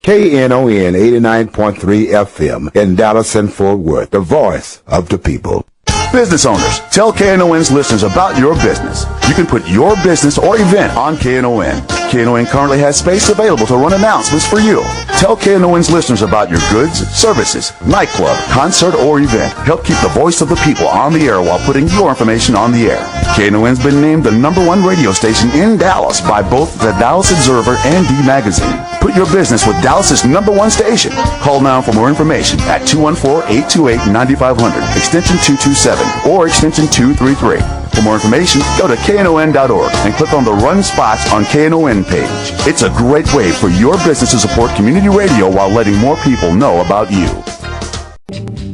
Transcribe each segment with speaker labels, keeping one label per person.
Speaker 1: Knon 89.3 FM in Dallas and Fort Worth, the voice of the people.
Speaker 2: Business owners, tell KNON's listeners about your business. You can put your business or event on KNON. KNON currently has space available to run announcements for you. Tell KNON's listeners about your goods, services, nightclub, concert, or event. Help keep the voice of the people on the air while putting your information on the air. KNON's been named the #1 radio station in Dallas by both the Dallas Observer and D Magazine. Put your business with Dallas's #1 station. Call now for more information at 214-828-9500, extension 227, or extension 233. For more information, go to knon.org and click on the Run Spots on KNON page. It's a great way for your business to support community radio while letting more people know about you.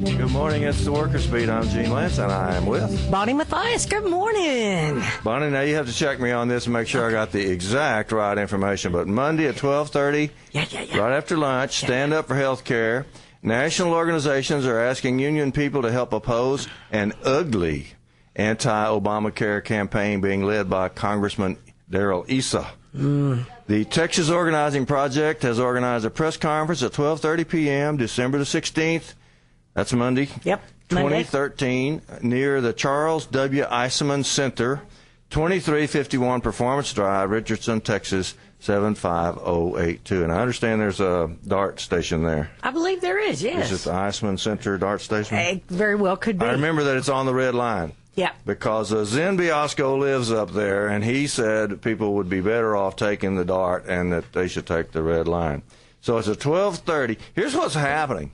Speaker 3: Good morning, it's the Workers' Beat. I'm Gene Lantz, and I am with
Speaker 4: Bonnie Mathias. Good morning.
Speaker 3: Bonnie, now you have to check me on this and make sure I got the exact right information. But Monday at 12:30, right after lunch, Stand Up for Health Care. National organizations are asking union people to help oppose an ugly anti-Obamacare campaign being led by Congressman Darrell Issa. The Texas Organizing Project has organized a press conference at 12:30 p.m. December the 16th. That's Monday.
Speaker 4: Yep.
Speaker 3: 2013, near the Charles W. Eisman Center, 2351 Performance Drive, Richardson, Texas, 75082. And I understand there's a DART station there.
Speaker 4: I believe there is, yes.
Speaker 3: Is it the Eisman Center DART station?
Speaker 4: It very well could be.
Speaker 3: I remember that it's on the red line.
Speaker 4: Yeah.
Speaker 3: Because Zen Biasco lives up there, and he said people would be better off taking the DART and that they should take the red line. So it's at 12:30. Here's what's happening.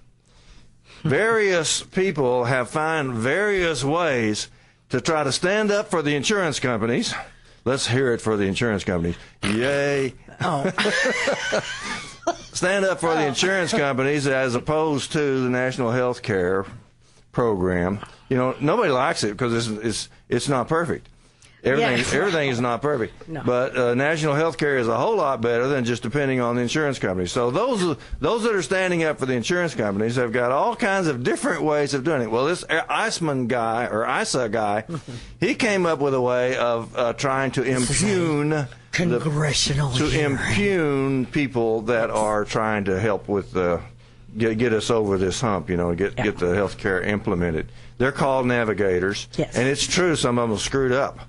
Speaker 3: Various people have found various ways to try to stand up for the insurance companies. Let's hear it for the insurance companies. Yay.
Speaker 4: Oh.
Speaker 3: Stand up for the insurance companies as opposed to the National Health Care Program. You know, nobody likes it because it's not perfect. Everything is not perfect.
Speaker 4: No.
Speaker 3: But national health care is a whole lot better than just depending on the insurance companies. So those that are standing up for the insurance companies have got all kinds of different ways of doing it. Well, this Eisman guy, or ISA guy, he came up with a way of trying to impugn impugn people that are trying to help with get us over this hump, you know, get the health care implemented. They're called navigators.
Speaker 4: Yes.
Speaker 3: And it's true, some of them screwed up.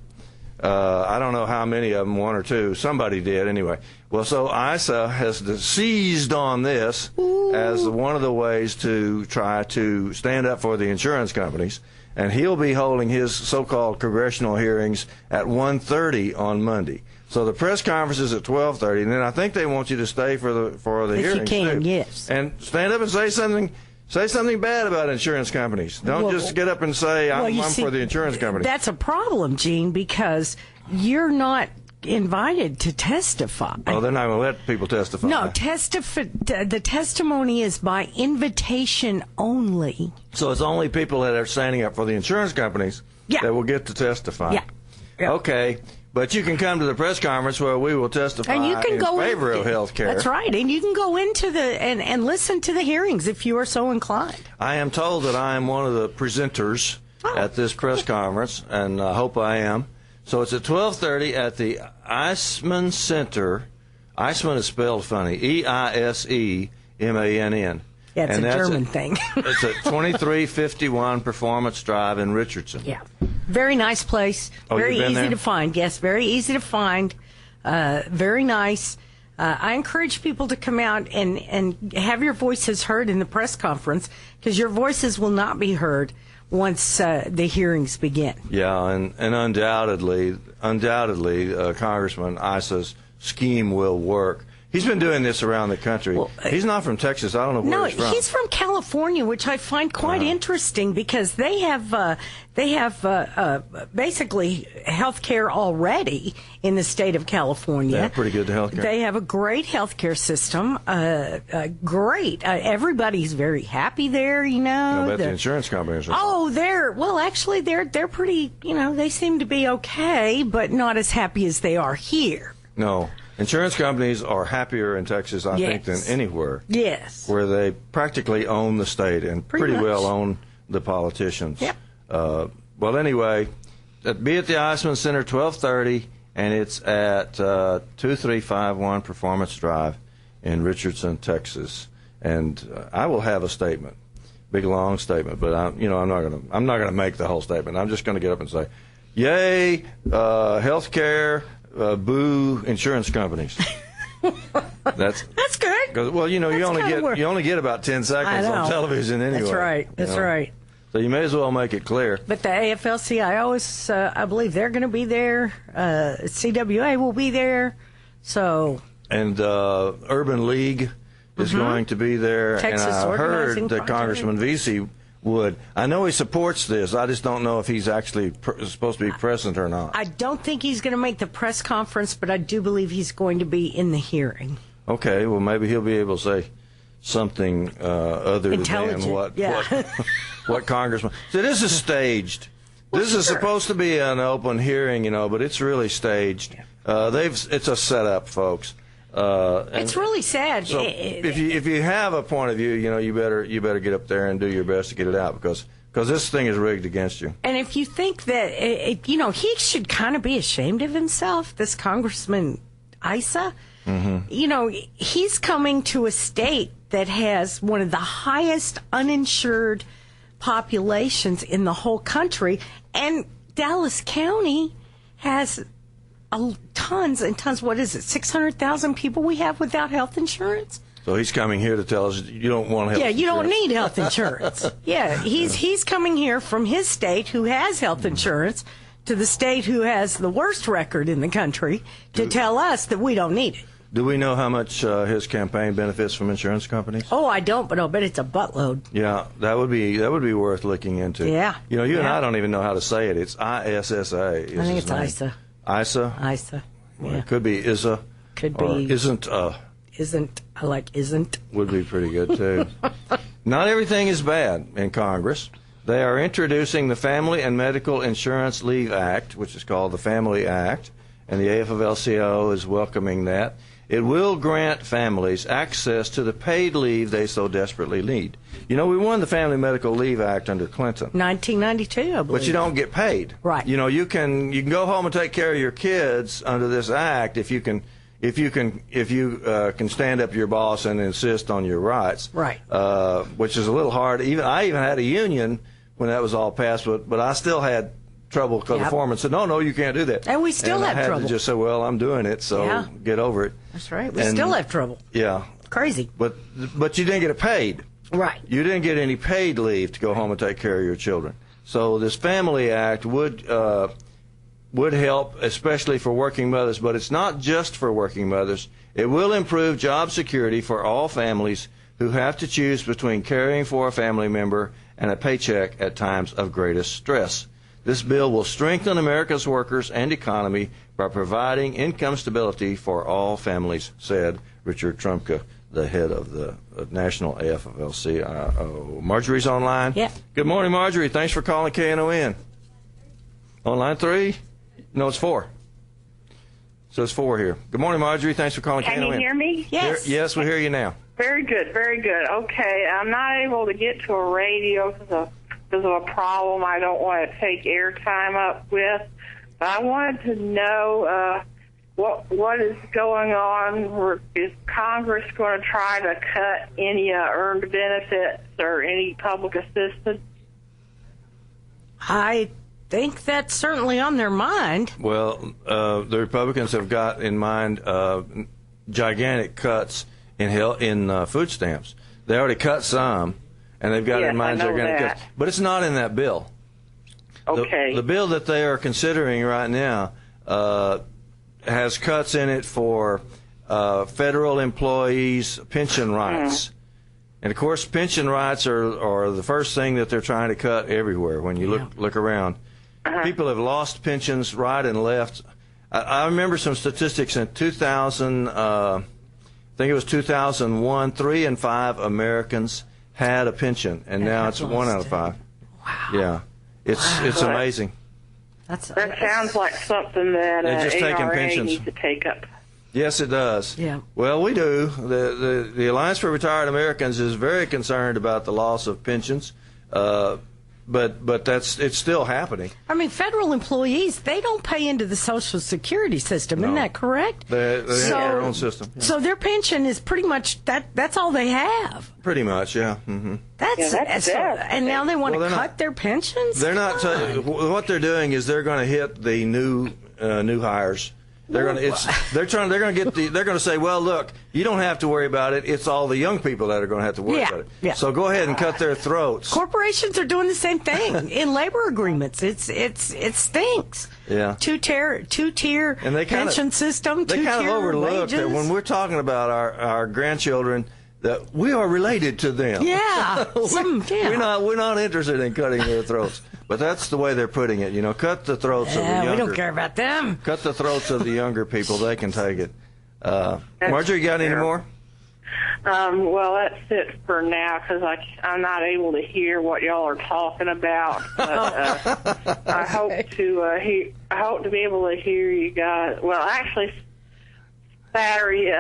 Speaker 3: I don't know how many of them, one or two. Somebody did anyway. Well, so ISA has seized on this as one of the ways to try to stand up for the insurance companies. And he'll be holding his so-called congressional hearings at 1:30 on Monday. So the press conference is at 12:30, and then I think they want you to stay for the hearings
Speaker 4: if you can,
Speaker 3: too.
Speaker 4: yes.
Speaker 3: And stand up and say something. Say something bad about insurance companies. Don't just get up and say, I'm for the insurance company.
Speaker 4: That's a problem, Gene, because you're not invited to testify.
Speaker 3: Oh, they're not going to let people testify.
Speaker 4: No, the testimony is by invitation only.
Speaker 3: So it's only people that are standing up for the insurance companies that will get to testify.
Speaker 4: Yeah.
Speaker 3: Okay. But you can come to the press conference where we will testify
Speaker 4: and you can
Speaker 3: in favor of health care.
Speaker 4: That's right. And you can go into and listen to the hearings if you are so inclined. I
Speaker 3: am told that I am one of the presenters at this press conference, and I hope I am. So it's at 12:30 at the Eisman Center. Eisman is spelled funny. E-I-S-E-M-A-N-N.
Speaker 4: Yeah, it's a German thing.
Speaker 3: It's at 2351 Performance Drive in Richardson.
Speaker 4: Yeah. Very nice place. Very easy to find. Yes, very easy to find. Very nice. I encourage people to come out and have your voices heard in the press conference, because your voices will not be heard once the hearings begin.
Speaker 3: Yeah, and undoubtedly, Congressman Isa's scheme will work. He's been doing this around the country. Well, he's not from Texas. I don't know where he's from. No,
Speaker 4: he's from California, which I find quite interesting, because they have basically health care already in the state of California.
Speaker 3: Yeah, pretty good health care.
Speaker 4: They have a great health care system. Great. Everybody's very happy there, you know.
Speaker 3: I bet the insurance companies are.
Speaker 4: Oh, they're pretty, you know, they seem to be okay, but not as happy as they are here.
Speaker 3: No. Insurance companies are happier in Texas, I think, than anywhere.
Speaker 4: Yes.
Speaker 3: Where they practically own the state and pretty well own the politicians.
Speaker 4: Yep.
Speaker 3: Well, anyway, be at the Eisman Center, 12:30, and it's at 2351 Performance Drive in Richardson, Texas. And I will have a statement, big long statement, but I'm not gonna make the whole statement. I'm just gonna get up and say, "Yay, healthcare, boo, insurance companies." That's good. Well, you only get about 10 seconds on television anyway.
Speaker 4: That's right. That's right.
Speaker 3: So you may as well make it clear.
Speaker 4: But the AFL-CIO I believe they're going to be there. CWA will be there. So. And
Speaker 3: Urban League is going to be there.
Speaker 4: Texas,
Speaker 3: and I heard that Congressman Vesey would. I know he supports this. I just don't know if he's actually supposed to be present or not.
Speaker 4: I don't think he's going to make the press conference, but I do believe he's going to be in the hearing.
Speaker 3: Okay, well, maybe he'll be able to say something other than what Congressman. So this is staged. This is supposed to be an open hearing, but it's really staged. It's a setup, folks.
Speaker 4: It's really sad.
Speaker 3: So if you have a point of view, you better get up there and do your best to get it out because this thing is rigged against you.
Speaker 4: And if you think that he should kind of be ashamed of himself, this Congressman Issa. He's coming to a state that has one of the highest uninsured populations in the whole country, and Dallas County has tons and tons. What is it? 600,000 people we have without health insurance.
Speaker 3: So he's coming here to tell us you don't want health insurance.
Speaker 4: Yeah, you don't need health insurance. Yeah, he's coming here from his state who has health insurance to the state who has the worst record in the country to tell us that we don't need it.
Speaker 3: Do we know how much his campaign benefits from insurance companies?
Speaker 4: Oh, I don't, but I'll bet it's a buttload.
Speaker 3: Yeah, that would be worth looking into.
Speaker 4: Yeah.
Speaker 3: And I don't even know how to say it. It's ISSA.
Speaker 4: I think it's ISA.
Speaker 3: ISA?
Speaker 4: ISA. Yeah.
Speaker 3: Well, it could be ISA.
Speaker 4: Could be.
Speaker 3: Or isn't.
Speaker 4: Isn't. I like isn't.
Speaker 3: Would be pretty good, too. Not everything is bad in Congress. They are introducing the Family and Medical Insurance Leave Act, which is called the Family Act, and the AFL-CIO is welcoming that. It will grant families access to the paid leave they so desperately need. We won the Family Medical Leave Act under Clinton.
Speaker 4: 1992, I believe.
Speaker 3: But you don't get paid.
Speaker 4: Right.
Speaker 3: You can go home and take care of your kids under this act if you can stand up to your boss and insist on your rights.
Speaker 4: Right.
Speaker 3: Which is a little hard. I even had a union when that was all passed, but I still had trouble because the foreman said, no, you can't do that.
Speaker 4: And we still have trouble.
Speaker 3: I had to just say, well, I'm doing it, so get over it.
Speaker 4: That's right. We still have trouble.
Speaker 3: Yeah.
Speaker 4: Crazy.
Speaker 3: But you didn't get it paid.
Speaker 4: Right.
Speaker 3: You didn't get any paid leave to go home and take care of your children. So this Family Act would help, especially for working mothers, but it's not just for working mothers. It will improve job security for all families who have to choose between caring for a family member and a paycheck at times of greatest stress. This bill will strengthen America's workers and economy by providing income stability for all families, said Richard Trumka, the head of the National AFL-CIO. Marjorie's online?
Speaker 4: Yeah.
Speaker 3: Good morning, Marjorie. Thanks for calling KNON. On line 3? No, it's 4. So it's 4 here. Good morning, Marjorie. Thanks for calling KNON.
Speaker 5: Can you hear me?
Speaker 4: Yes.
Speaker 3: Yes, we hear you now.
Speaker 5: Very good, very good. Okay, I'm not able to get to a radio because of a problem I don't want to take airtime up with. But I wanted to know what is going on. Is Congress going to try to cut any earned benefits or any public assistance?
Speaker 4: I think that's certainly on their mind.
Speaker 3: Well, the Republicans have got in mind gigantic cuts in food stamps. They already cut some, and they've got in mind gigantic cuts. But it's not in that bill.
Speaker 5: Okay.
Speaker 3: The bill that they are considering right now has cuts in it for federal employees' pension rights. And, of course, pension rights are the first thing that they're trying to cut everywhere when you look around. People have lost pensions right and left. I remember some statistics in 2000, I think it was 2001, 3 in 5 Americans had a pension, and now it's 1 out of 5.
Speaker 4: Wow.
Speaker 3: Yeah. It's amazing.
Speaker 5: That sounds like something that ARA needs to take up.
Speaker 3: Yes, it does.
Speaker 4: Yeah.
Speaker 3: Well, we do. The Alliance for Retired Americans is very concerned about the loss of pensions. But it's still happening.
Speaker 4: I mean, federal employees, they don't pay into the Social Security system.
Speaker 3: No.
Speaker 4: Isn't that correct?
Speaker 3: They have their own system. Yeah.
Speaker 4: So their pension is pretty much that's all they have.
Speaker 3: Pretty much, yeah. Mm-hmm.
Speaker 4: That's and now they want to cut their pensions?
Speaker 3: They're not. What they're doing is they're going to hit the new hires. They're going to say, well, look, you don't have to worry about it. It's all the young people that are going to have to worry about it.
Speaker 4: Yeah.
Speaker 3: So go ahead and cut their throats.
Speaker 4: Corporations are doing the same thing in labor agreements. It stinks.
Speaker 3: Yeah.
Speaker 4: Two-tier pension system.
Speaker 3: They kind of overlook that when we're talking about our grandchildren, that we are related to them.
Speaker 4: Yeah.
Speaker 3: We're not interested in cutting their throats. But that's the way they're putting it. Cut the throats of the younger.
Speaker 4: We don't care about them.
Speaker 3: Cut the throats of the younger people. They can take it. Marjorie, you got any more?
Speaker 5: Well, that's it for now because I'm not able to hear what y'all are talking about. But I hope to be able to hear you guys. Well, actually, Saturday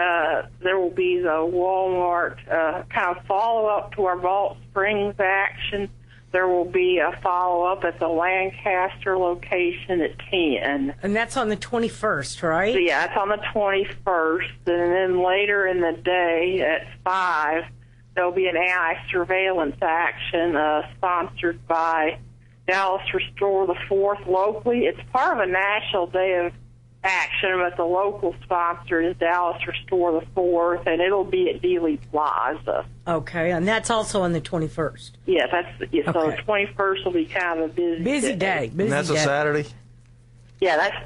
Speaker 5: there will be the Walmart kind of follow up to our Vault Springs action. There will be a follow-up at the Lancaster location at 10.
Speaker 4: And that's on the 21st, right?
Speaker 5: So, yeah, it's on the 21st. And then later in the day at 5, there'll be an anti-surveillance action sponsored by Dallas Restore the Fourth locally. It's part of a national day of action, but the local sponsor is Dallas Restore the Fourth, and it'll be at Dealey Plaza.
Speaker 4: Okay, and that's also on the 21st.
Speaker 5: Yeah, so the 21st will be kind of a busy day.
Speaker 3: And that's a Saturday?
Speaker 5: Yeah, that's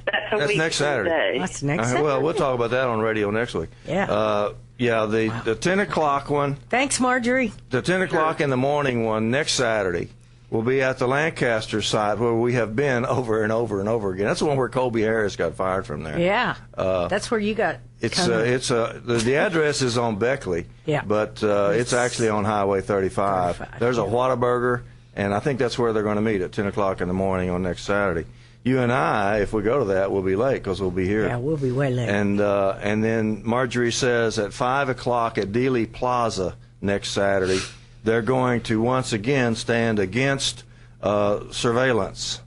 Speaker 3: next Saturday.
Speaker 5: Day.
Speaker 4: That's next Saturday.
Speaker 3: Well, we'll talk about that on radio next week.
Speaker 4: Yeah.
Speaker 3: The 10 o'clock one.
Speaker 4: Thanks, Marjorie.
Speaker 3: The 10 o'clock in the morning one next Saturday will be at the Lancaster site where we have been over and over and over again. That's the one where Colby Harris got fired from there.
Speaker 4: Yeah. That's where you got.
Speaker 3: The address is on Beckley.
Speaker 4: Yeah.
Speaker 3: But it's actually on Highway 35. There's a Whataburger, and I think that's where they're going to meet at 10 o'clock in the morning on next Saturday. You and I, if we go to that, we'll be late because we'll be here.
Speaker 4: Yeah, we'll be way late.
Speaker 3: And then Marjorie says at 5 o'clock at Dealey Plaza next Saturday, they're going to once again stand against surveillance.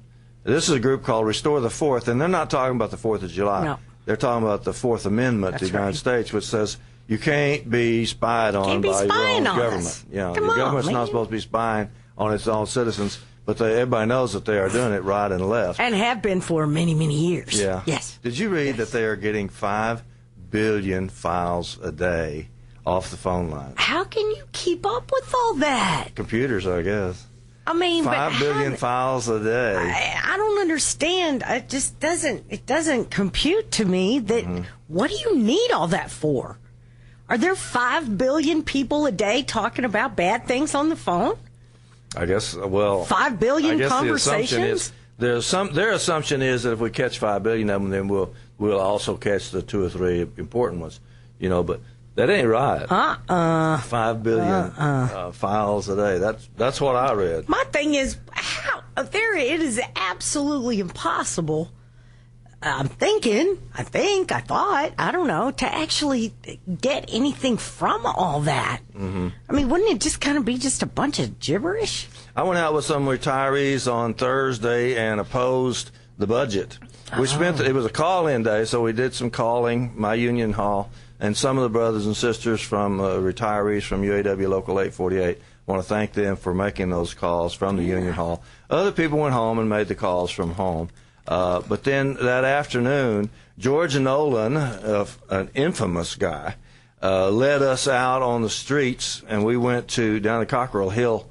Speaker 3: This is a group called Restore the Fourth, and they're not talking about the 4th of July.
Speaker 4: No.
Speaker 3: They're talking about the Fourth Amendment to the United States, which says you can't be spied on by your own government. Yeah, the government's not supposed to be spying on its own citizens, but everybody knows that they are doing it right and left.
Speaker 4: And have been for many, many years.
Speaker 3: Yeah.
Speaker 4: Yes.
Speaker 3: Did you read that they are getting 5 billion files a day off the phone line?
Speaker 4: How can you keep up with all that?
Speaker 3: Computers, I guess.
Speaker 4: I mean,
Speaker 3: 5 billion files a day.
Speaker 4: I don't understand. It just doesn't compute to me that what do you need all that for? Are there 5 billion people a day talking about bad things on the phone?
Speaker 3: I guess, well,
Speaker 4: 5 billion conversations?
Speaker 3: Their assumption is that if we catch 5 billion of them, then we'll also catch the 2 or 3 important ones, but that ain't right. 5 billion files a day. That's what I read.
Speaker 4: My thing is, it is absolutely impossible. I thought, I don't know, to actually get anything from all that. Mm-hmm. I mean, wouldn't it just kind of be just a bunch of gibberish?
Speaker 3: I went out with some retirees on Thursday and opposed the budget, which meant that it was a call-in day, so we did some calling, my union hall, and some of the brothers and sisters from retirees from UAW Local 848. I want to thank them for making those calls from the union hall. Other people went home and made the calls from home. But then that afternoon, George Nolan, an infamous guy, led us out on the streets, and we went down the Cockrell Hill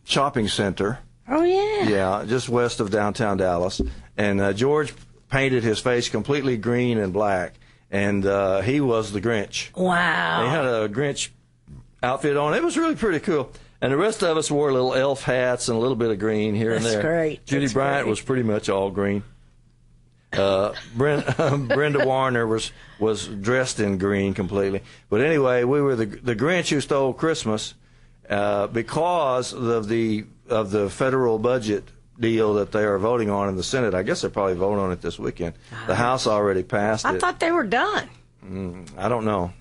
Speaker 3: shopping center.
Speaker 4: Oh, yeah.
Speaker 3: Yeah, just west of downtown Dallas. And George painted his face completely green and black, and he was the Grinch.
Speaker 4: Wow.
Speaker 3: He had a Grinch outfit on. It was really pretty cool. And the rest of us wore little elf hats and a little bit of green here and there.
Speaker 4: That's great.
Speaker 3: Judy Bryant was pretty much all green. Brenda Warner was dressed in green completely. But anyway, we were the Grinch who stole Christmas because of the federal budget deal that they are voting on in the Senate. I guess they're probably voting on it this weekend. The House already passed it.
Speaker 4: I thought they were done.
Speaker 3: I don't know.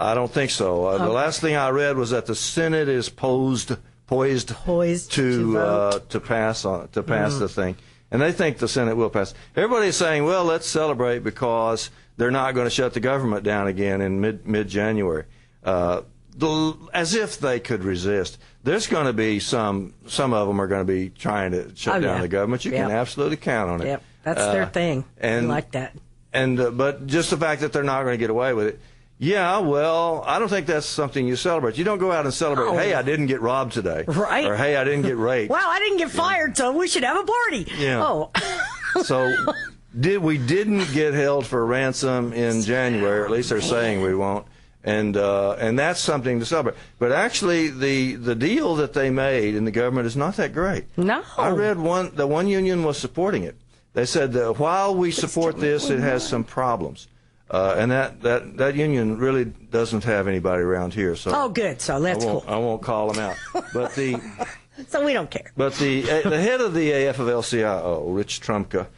Speaker 3: I don't think so. The last thing I read was that the Senate is posed poised to pass the thing, and they think the Senate will pass. Everybody's saying, well, let's celebrate because they're not going to shut the government down again in mid-January, as if they could resist. There's going to be some of them are going to be trying to shut down the government. You can absolutely count on it.
Speaker 4: Yep, that's their thing.
Speaker 3: And
Speaker 4: I like that.
Speaker 3: And but just the fact that they're not going to get away with it. Yeah, well, I don't think that's something you celebrate. You don't go out and celebrate, hey, I didn't get robbed today.
Speaker 4: Right.
Speaker 3: Or, hey, I didn't get raped.
Speaker 4: Wow, I didn't get fired, so we should have a party.
Speaker 3: Yeah.
Speaker 4: Oh.
Speaker 3: So we didn't get held for ransom in January, or at least they're saying we won't. And that's something to celebrate. But actually, the deal that they made in the government is not that great.
Speaker 4: No.
Speaker 3: I read the one union was supporting it. They said that while we support this, it has some problems. And that union really doesn't have anybody around here. So
Speaker 4: good. So that's cool.
Speaker 3: I won't call them out. But
Speaker 4: so we don't care.
Speaker 3: But the head of the AFL-CIO, Rich Trumka,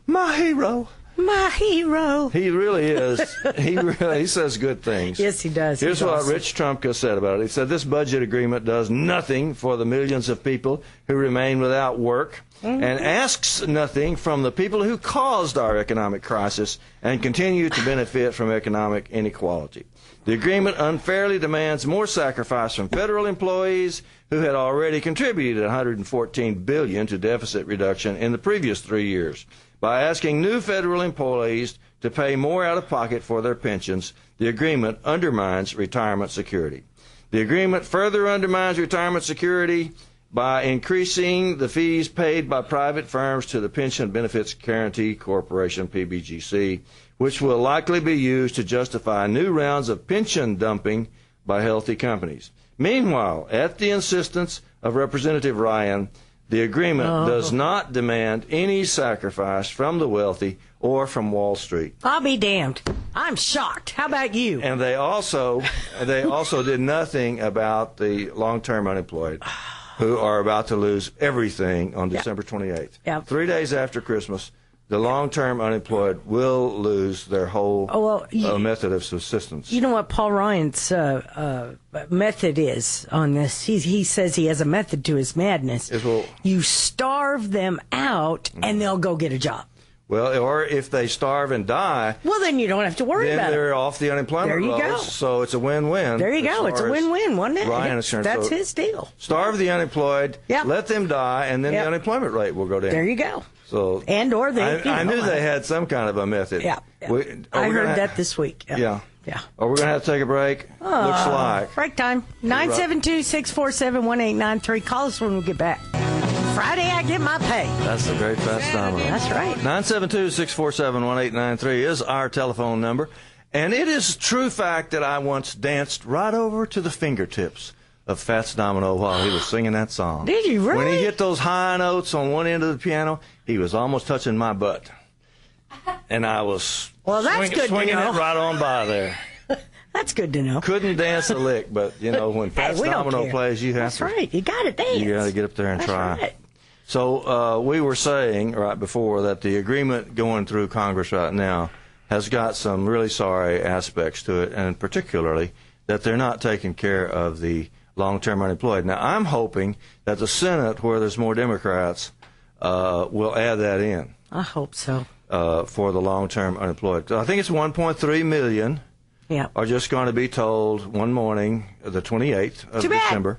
Speaker 3: my hero.
Speaker 4: My hero.
Speaker 3: He really is. He says good things.
Speaker 4: Yes, he does.
Speaker 3: Here's what Rich Trumka said about it. He said, this budget agreement does nothing for the millions of people who remain without work and asks nothing from the people who caused our economic crisis and continue to benefit from economic inequality. The agreement unfairly demands more sacrifice from federal employees who had already contributed $114 billion to deficit reduction in the previous 3 years. By asking new federal employees to pay more out of pocket for their pensions, the agreement undermines retirement security. The agreement further undermines retirement security by increasing the fees paid by private firms to the Pension Benefits Guaranty Corporation, PBGC, which will likely be used to justify new rounds of pension dumping by healthy companies. Meanwhile, at the insistence of Representative Ryan, the agreement does not demand any sacrifice from the wealthy or from Wall Street.
Speaker 4: I'll be damned. I'm shocked. How about you?
Speaker 3: And they also did nothing about the long-term unemployed who are about to lose everything on December 28th.
Speaker 4: Yep.
Speaker 3: 3 days after Christmas, the long-term unemployed will lose their whole method of subsistence.
Speaker 4: You know what Paul Ryan's method is on this? He says he has a method to his madness. You starve them out, and they'll go get a job.
Speaker 3: Well, or if they starve and die,
Speaker 4: well, then you don't have to worry about it.
Speaker 3: Then they're off the unemployment rolls.
Speaker 4: There you go.
Speaker 3: So it's a win-win.
Speaker 4: There you go. It's a win-win, wasn't it?
Speaker 3: Ryan is concerned.
Speaker 4: That's his deal.
Speaker 3: Starve the unemployed, let them die, and then the unemployment rate will go down.
Speaker 4: There you go.
Speaker 3: So
Speaker 4: I
Speaker 3: knew they had some kind of a method.
Speaker 4: Yeah. I heard that this week.
Speaker 3: Yeah.
Speaker 4: Yeah.
Speaker 3: Are we going to have to take a break? Looks like.
Speaker 4: Break time. 972-647-1893. Call us when we get back. Friday, I get my pay.
Speaker 3: That's the great Fats Domino.
Speaker 4: That's right.
Speaker 3: 972-647-1893 is our telephone number. And it is a true fact that I once danced right over to the fingertips of Fats Domino while he was singing that song.
Speaker 4: Did you really?
Speaker 3: When he hit those high notes on one end of the piano, he was almost touching my butt. And I was swinging it right on by there.
Speaker 4: That's good to know.
Speaker 3: Couldn't dance a lick, but, when Fats Domino plays, you have
Speaker 4: That's right. You got to dance.
Speaker 3: You got to get up there and try.
Speaker 4: Right.
Speaker 3: So we were saying right before that the agreement going through Congress right now has got some really sorry aspects to it, and particularly that they're not taking care of the long-term unemployed. Now, I'm hoping that the Senate, where there's more Democrats, will add that in.
Speaker 4: I hope so.
Speaker 3: For the long-term unemployed. I think it's 1.3 million are just going to be told one morning, the 28th of December,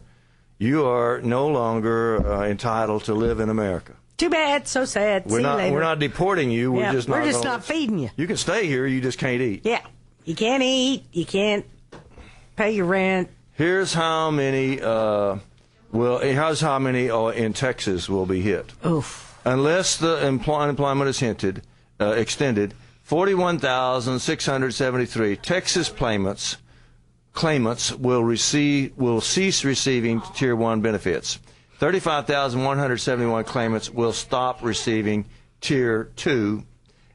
Speaker 3: you are no longer entitled to live in America.
Speaker 4: Too bad. So sad.
Speaker 3: We're not deporting you. We're just
Speaker 4: not feeding you.
Speaker 3: You can stay here. You just can't eat.
Speaker 4: Yeah. You can't eat. You can't pay your rent.
Speaker 3: Here's how many. Here's how many in Texas will be hit.
Speaker 4: Oof.
Speaker 3: Unless the unemployment is extended, 41,673 Texas claimants will cease receiving Tier 1 benefits. 35,171 claimants will stop receiving Tier 2,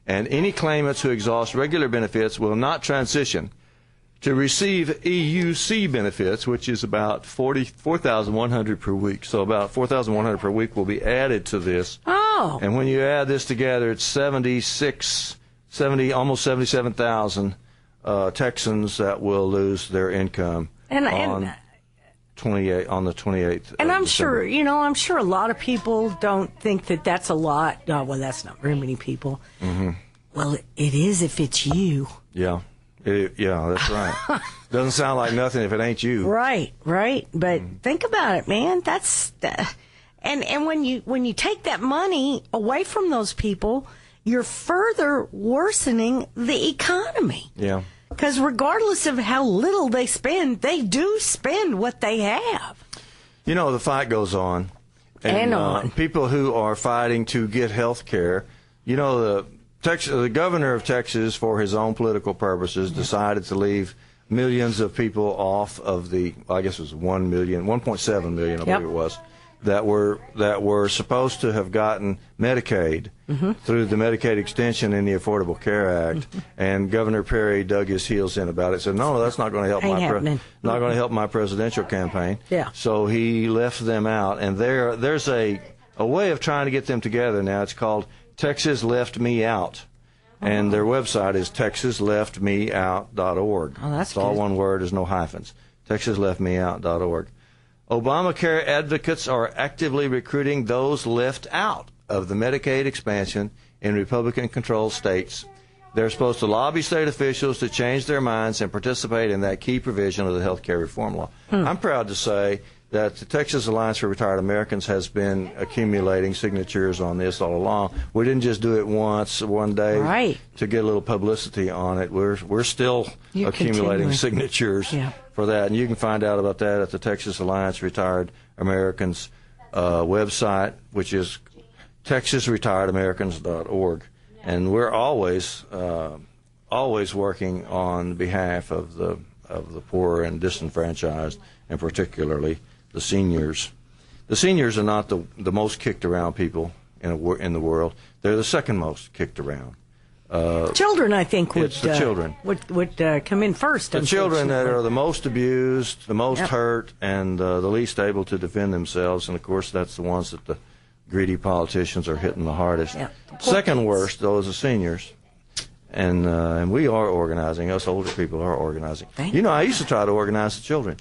Speaker 3: and any claimants who exhaust regular benefits will not transition to receive EUC benefits, which is about 4,100 per week. So about 4,100 per week will be added to this.
Speaker 4: Oh.
Speaker 3: And when you add this together, it's almost 77,000 Texans that will lose their income on the 28th.
Speaker 4: And I'm
Speaker 3: December.
Speaker 4: sure, I'm sure a lot of people don't think that that's a lot. Oh, well, that's not very many people. Mm-hmm. Well, it is if it's you.
Speaker 3: Yeah. Yeah, that's right. Doesn't sound like nothing if it ain't you.
Speaker 4: Right. But think about it, man. And when you take that money away from those people, you're further worsening the economy.
Speaker 3: Yeah.
Speaker 4: Because regardless of how little they spend, they do spend what they have.
Speaker 3: The fight goes on.
Speaker 4: And on.
Speaker 3: People who are fighting to get health care, the governor of Texas, for his own political purposes, decided to leave millions of people off of I guess it was 1.7 million, I believe it was, that were supposed to have gotten Medicaid through the Medicaid extension in the Affordable Care Act. And Governor Perry dug his heels in about it. Said, no, that's not going to help not going to help my presidential campaign.
Speaker 4: Yeah.
Speaker 3: So he left them out. And there's a way of trying to get them together now. It's called Texas Left Me Out. And their website is texasleftmeout.org.
Speaker 4: Oh, that's
Speaker 3: It's all one word. There's no hyphens. texasleftmeout.org. Obamacare advocates are actively recruiting those left out of the Medicaid expansion in Republican-controlled states. They're supposed to lobby state officials to change their minds and participate in that key provision of the health care reform law. I'm proud to say that the Texas Alliance for Retired Americans has been accumulating signatures on this all along. We didn't just do it one day to get a little publicity on it. We're still accumulating signatures for that. And you can find out about that at the Texas Alliance Retired Americans website, which is texasretiredamericans.org. And we're always working on behalf of the poor and disenfranchised, and particularly the seniors. The seniors are not the most kicked around people in the world. They're the second most kicked around.
Speaker 4: Children, I think, would come in first.
Speaker 3: The children that are the most abused, the most hurt, and the least able to defend themselves. And, of course, that's the ones that the greedy politicians are hitting the hardest. Second worst, though, is the seniors. And we are organizing. Us older people are organizing. I used to try to organize the children.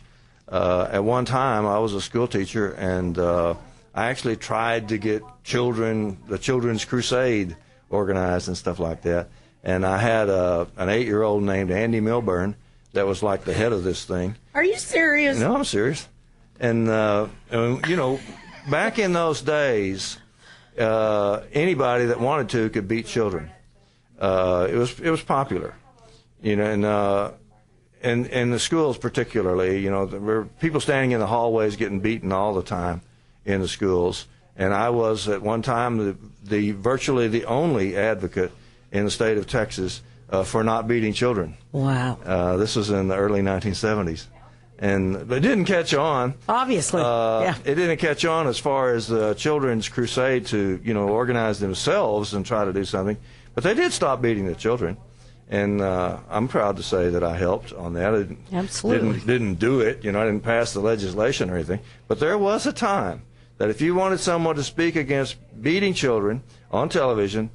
Speaker 3: At one time, I was a school teacher, and I actually tried to get the Children's Crusade organized and stuff like that. And I had an 8-year-old named Andy Milburn that was like the head of this thing.
Speaker 4: Are you serious?
Speaker 3: No, I'm serious. And back in those days, anybody that wanted to could beat children. It was popular, and in the schools particularly, there were people standing in the hallways getting beaten all the time in the schools. And I was at one time the virtually the only advocate in the state of Texas for not beating children.
Speaker 4: Wow.
Speaker 3: This was in the early 1970s. But it didn't catch on.
Speaker 4: Obviously,
Speaker 3: It didn't catch on as far as the Children's Crusade to, organize themselves and try to do something. But they did stop beating the children, and I'm proud to say that I helped on that. I didn't do it. I didn't pass the legislation or anything. But there was a time that if you wanted someone to speak against beating children on television,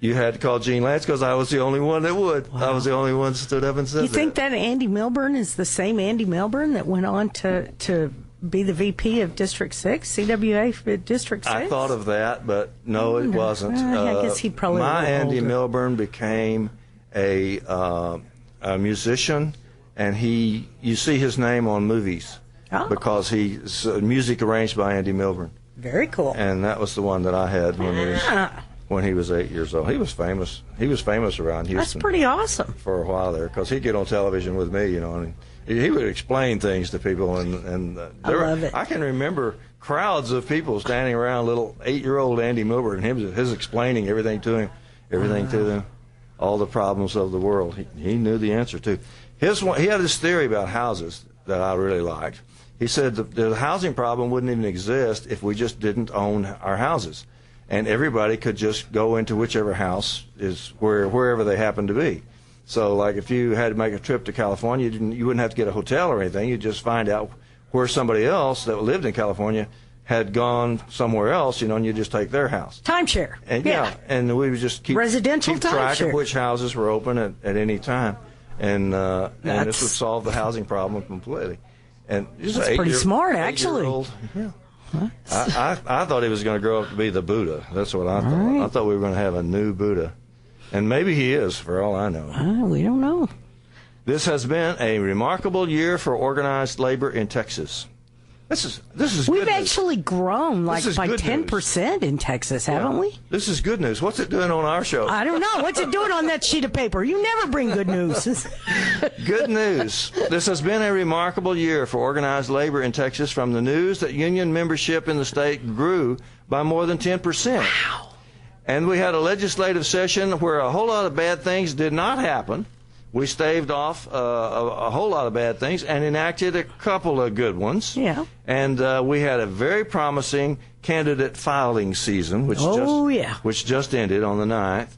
Speaker 3: you had to call Gene Lantz, because I was the only one that would. Wow. I was the only one that stood up and said that.
Speaker 4: You think that Andy Milburn is the same Andy Milburn that went on to be the VP of District 6, CWA for District 6?
Speaker 3: I thought of that, but no, it wasn't.
Speaker 4: I guess he probably
Speaker 3: my Andy Milburn became a musician, and you see his name on movies because he's music arranged by Andy Milburn.
Speaker 4: Very cool.
Speaker 3: And that was the one that I had when he was 8 years old. He was famous. He was famous around Houston.
Speaker 4: That's pretty awesome.
Speaker 3: For a while there, because he'd get on television with me, and he would explain things to people, and
Speaker 4: I love it.
Speaker 3: I can remember crowds of people standing around little 8-year-old Andy Milburn, and his explaining everything to them, all the problems of the world. He knew the answer to. He had this theory about houses that I really liked. He said the housing problem wouldn't even exist if we just didn't own our houses, and everybody could just go into whichever house is wherever they happen to be. So, like, if you had to make a trip to California, you wouldn't have to get a hotel or anything. You'd just find out where somebody else that lived in California had gone somewhere else, and you just take their house.
Speaker 4: Timeshare.
Speaker 3: And and we would just keep track of which houses were open at any time, and this would solve the housing problem completely. And
Speaker 4: that's pretty smart, actually.
Speaker 3: Yeah. I thought he was going to grow up to be the Buddha. That's what I thought. Right. I thought we were going to have a new Buddha. And maybe he is, for all I know.
Speaker 4: We don't know.
Speaker 3: This has been a remarkable year for organized labor in Texas. This is
Speaker 4: We've
Speaker 3: good
Speaker 4: actually
Speaker 3: news.
Speaker 4: grown by 10% in Texas, haven't we?
Speaker 3: This is good news. What's it doing on our show?
Speaker 4: I don't know. What's it doing on that sheet of paper? You never bring good news.
Speaker 3: Good news. This has been a remarkable year for organized labor in Texas, from the news that union membership in the state grew by more than 10%.
Speaker 4: Wow.
Speaker 3: And we had a legislative session where a whole lot of bad things did not happen. We staved off a whole lot of bad things and enacted a couple of good ones.
Speaker 4: Yeah.
Speaker 3: And we had a very promising candidate filing season, which just ended on the 9th.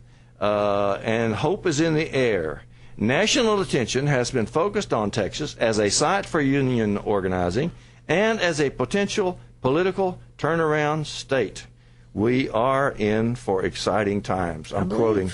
Speaker 3: And hope is in the air. National attention has been focused on Texas as a site for union organizing and as a potential political turnaround state. We are in for exciting times. I'm quoting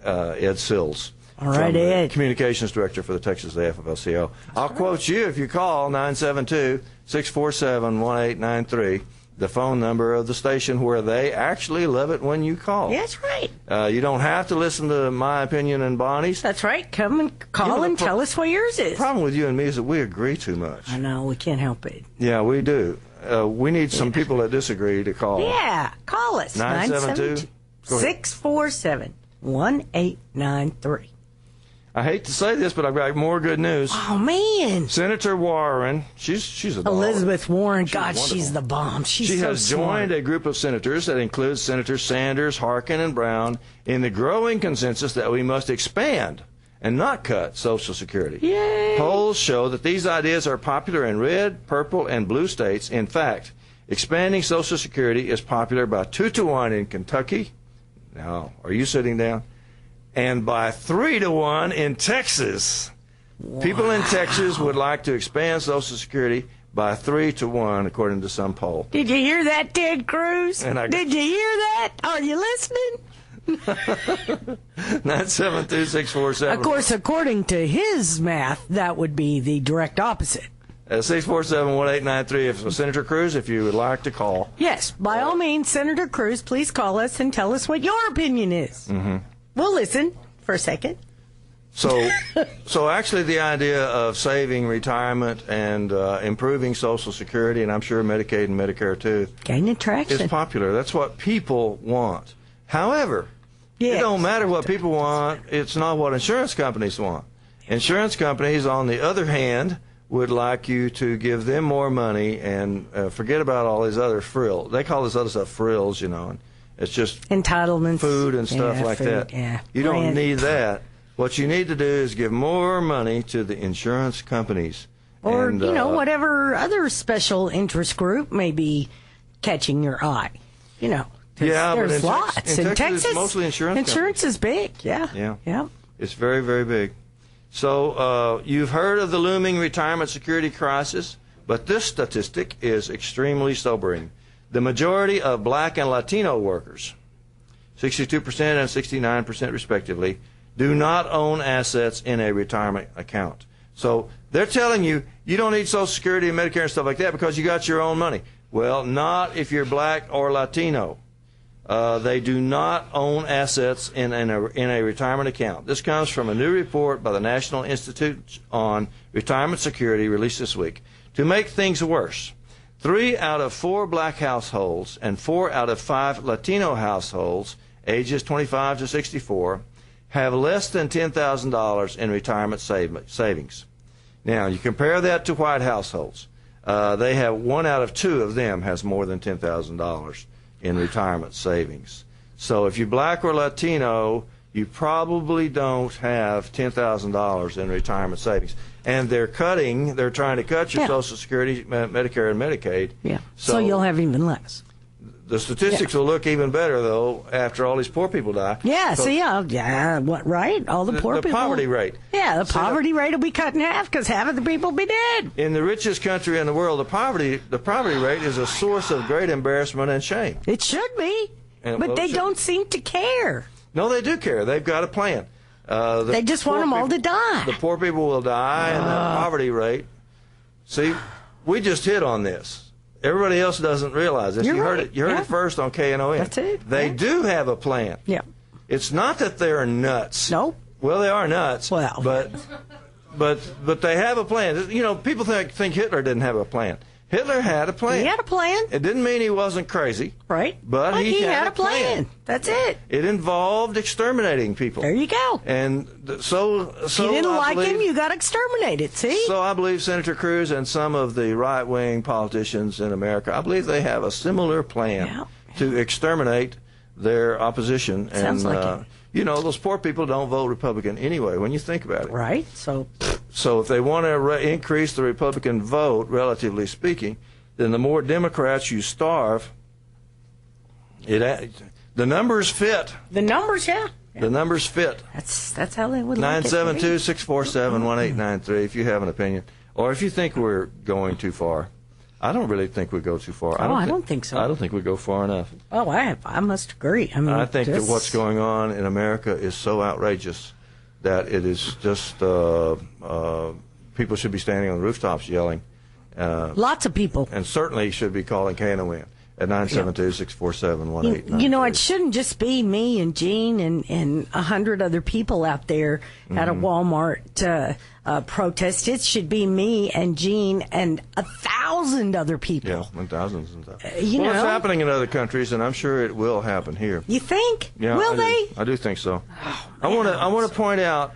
Speaker 3: Ed Sills.
Speaker 4: All right, Ed.
Speaker 3: Communications Director for the Texas AFL-CIO. I'll quote you if you call 972-647-1893, the phone number of the station where they actually love it when you call.
Speaker 4: That's right.
Speaker 3: You don't have to listen to my opinion and Bonnie's.
Speaker 4: That's right. Come and call and tell us what yours is.
Speaker 3: The problem with you and me is that we agree too much.
Speaker 4: I know. We can't help it.
Speaker 3: Yeah, we do. We need some people that disagree to call.
Speaker 4: Yeah. Call us. 972-647-1893.
Speaker 3: I hate to say this, but I've got more good news.
Speaker 4: Oh, man.
Speaker 3: Senator Warren, she's a doll.
Speaker 4: Elizabeth Warren, she's the bomb. She
Speaker 3: has joined a group of senators that includes Senators Sanders, Harkin, and Brown in the growing consensus that we must expand and not cut Social Security.
Speaker 4: Yay.
Speaker 3: Polls show that these ideas are popular in red, purple, and blue states. In fact, expanding Social Security is popular by 2-1 in Kentucky. Now, are you sitting down? And by 3-1 in Texas. Wow. People in Texas would like to expand Social Security by 3-1, according to some poll.
Speaker 4: Did you hear that, Ted Cruz? Did you hear that? Are you listening?
Speaker 3: 972-647.
Speaker 4: Of course, according to his math, that would be the direct opposite.
Speaker 3: 647-1893. If Senator Cruz, if you would like to call.
Speaker 4: Yes, by all means, Senator Cruz, please call us and tell us what your opinion is.
Speaker 3: Mm-hmm.
Speaker 4: We'll listen for a second.
Speaker 3: So actually the idea of saving retirement and improving Social Security, and I'm sure Medicaid and Medicare too,
Speaker 4: gaining traction,
Speaker 3: is popular. That's what people want. However, it don't matter what people want. It's not what insurance companies want. Insurance companies, on the other hand, would like you to give them more money and forget about all these other frills. They call this other stuff frills, you know. And it's just
Speaker 4: entitlements,
Speaker 3: food and stuff like that.
Speaker 4: Yeah.
Speaker 3: You don't need that. What you need to do is give more money to the insurance companies.
Speaker 4: Or, whatever other special interest group may be catching your eye. There's lots.
Speaker 3: In Texas, it's mostly insurance companies.
Speaker 4: Insurance is big, yeah.
Speaker 3: It's very, very big. So you've heard of the looming retirement security crisis, but this statistic is extremely sobering. The majority of black and Latino workers, 62% and 69% respectively, do not own assets in a retirement account. So they're telling you, you don't need Social Security and Medicare and stuff like that because you got your own money. Well, not if you're black or Latino. They do not own assets in a retirement account. This comes from a new report by the National Institute on Retirement Security released this week. To make things worse, 3 out of 4 black households and 4 out of 5 Latino households, ages 25 to 64, have less than $10,000 in retirement savings. Now, you compare that to white households. They have 1 out of 2 of them has more than $10,000 in retirement savings. So if you're black or Latino, you probably don't have $10,000 in retirement savings. And they're trying to cut your Social Security, Medicare, and Medicaid.
Speaker 4: Yeah. So you'll have even less.
Speaker 3: The statistics will look even better, though, after all these poor people die.
Speaker 4: Yeah, right? All the poor people.
Speaker 3: The poverty rate.
Speaker 4: Yeah, the poverty rate will be cut in half because half of the people will be dead.
Speaker 3: In the richest country in the world, the poverty rate is a source of great embarrassment and shame.
Speaker 4: It should be, but they don't seem to care.
Speaker 3: No, they do care. They've got a plan.
Speaker 4: They just want them all to die.
Speaker 3: The poor people will die, and the poverty rate See, we just hit on this. Everybody else doesn't realize this.
Speaker 4: You're
Speaker 3: you
Speaker 4: right.
Speaker 3: heard it. You heard it first on KNON.
Speaker 4: That's it.
Speaker 3: They do have a plan.
Speaker 4: Yeah.
Speaker 3: It's not that they're nuts.
Speaker 4: Nope.
Speaker 3: Well, they are nuts.
Speaker 4: Well,
Speaker 3: but they have a plan. You know, people think Hitler didn't have a plan. Hitler had a plan.
Speaker 4: He had a plan.
Speaker 3: It didn't mean he wasn't crazy.
Speaker 4: Right.
Speaker 3: But he had
Speaker 4: a plan. That's it.
Speaker 3: It involved exterminating people.
Speaker 4: There you go.
Speaker 3: And so
Speaker 4: if you didn't like him, you got exterminated. See?
Speaker 3: So I believe Senator Cruz and some of the right-wing politicians in America, I believe they have a similar plan to exterminate their opposition.
Speaker 4: Sounds like it.
Speaker 3: You know, those poor people don't vote Republican anyway, when you think about it.
Speaker 4: Right. So
Speaker 3: if they want to increase the Republican vote, relatively speaking, then the more Democrats you starve, the numbers fit.
Speaker 4: The numbers, yeah.
Speaker 3: The numbers fit.
Speaker 4: That's how they would like it.
Speaker 3: 972-647-1893 if you have an opinion. Or if you think we're going too far. I don't really think we go too far.
Speaker 4: I don't think so.
Speaker 3: I don't think we go far enough.
Speaker 4: Oh, I must agree. I mean,
Speaker 3: I think that what's going on in America is so outrageous that it is just people should be standing on the rooftops yelling.
Speaker 4: Lots of people.
Speaker 3: And certainly should be calling KNON at 972-647-1893.
Speaker 4: You know, it shouldn't just be me and Gene and 100 other people out there at a Walmart protest. It should be me and Gene and 1,000 other people.
Speaker 3: Yeah, and thousands and thousands.
Speaker 4: You know,
Speaker 3: it's happening in other countries, and I'm sure it will happen here.
Speaker 4: You think?
Speaker 3: Yeah,
Speaker 4: will they?
Speaker 3: I do think so. I want to point out